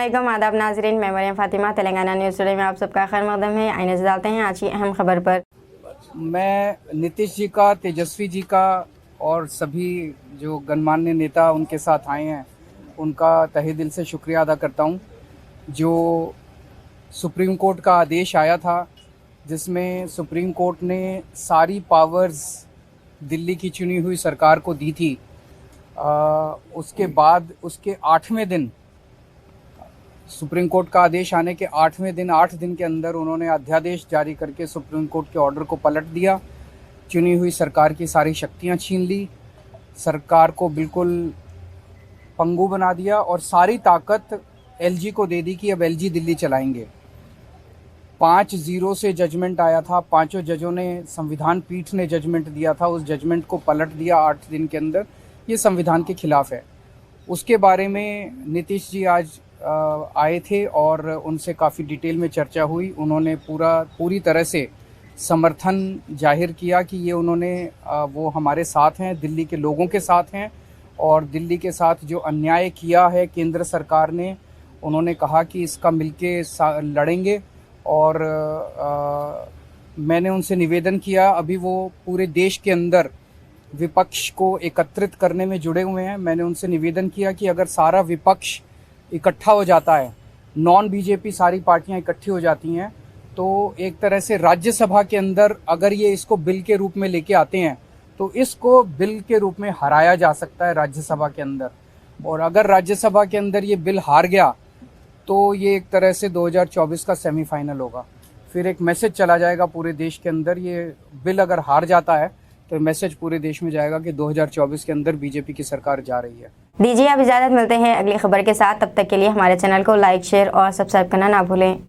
अस्सलामुअलैकुम आदाब नाज़रीन, मैं मरियम फ़ातिमा तेलंगाना न्यूज़ टुडे में आप सबका खैर मकदम है। आइए नज़र डालते हैं आज की अहम खबर पर। मैं नीतीश जी का, तेजस्वी जी का और सभी जो गणमान्य नेता उनके साथ आए हैं उनका तहे दिल से शुक्रिया अदा करता हूं। जो सुप्रीम कोर्ट का आदेश आया था जिसमें सुप्रीम कोर्ट ने सारी पावर्स दिल्ली की चुनी हुई सरकार को दी थी, उसके बाद उसके 8वें दिन, सुप्रीम कोर्ट का आदेश आने के 8वें दिन 8 दिन के अंदर उन्होंने अध्यादेश जारी करके सुप्रीम कोर्ट के ऑर्डर को पलट दिया। चुनी हुई सरकार की सारी शक्तियां छीन ली, सरकार को बिल्कुल पंगु बना दिया और सारी ताकत एलजी को दे दी कि अब एलजी दिल्ली चलाएंगे। 5-0 से जजमेंट आया था, पांचों जजों ने, संविधान पीठ ने जजमेंट दिया था, उस जजमेंट को पलट दिया 8 दिन के अंदर। ये संविधान के खिलाफ है। उसके बारे में नीतीश जी आज आए थे और उनसे काफ़ी डिटेल में चर्चा हुई। उन्होंने पूरी तरह से समर्थन जाहिर किया कि ये वो हमारे साथ हैं, दिल्ली के लोगों के साथ हैं और दिल्ली के साथ जो अन्याय किया है केंद्र सरकार ने, उन्होंने कहा कि इसका मिलके लड़ेंगे। और मैंने उनसे निवेदन किया, अभी वो पूरे देश के अंदर विपक्ष को एकत्रित करने में जुड़े हुए हैं। मैंने उनसे निवेदन किया कि अगर सारा विपक्ष इकट्ठा हो जाता है, नॉन बीजेपी सारी पार्टियां इकट्ठी हो जाती हैं, तो एक तरह से राज्यसभा के अंदर अगर ये इसको बिल के रूप में लेके आते हैं तो इसको बिल के रूप में हराया जा सकता है राज्यसभा के अंदर। और अगर राज्यसभा के अंदर ये बिल हार गया तो ये एक तरह से 2024 का सेमीफाइनल होगा। फिर एक मैसेज चला जाएगा पूरे देश के अंदर। ये बिल अगर हार जाता है तो मैसेज पूरे देश में जाएगा कि 2024 के अंदर बीजेपी की सरकार जा रही है। दीजिए अब इजाज़त, मिलते हैं अगली खबर के साथ। तब तक के लिए हमारे चैनल को लाइक, शेयर और सब्सक्राइब करना ना भूलें।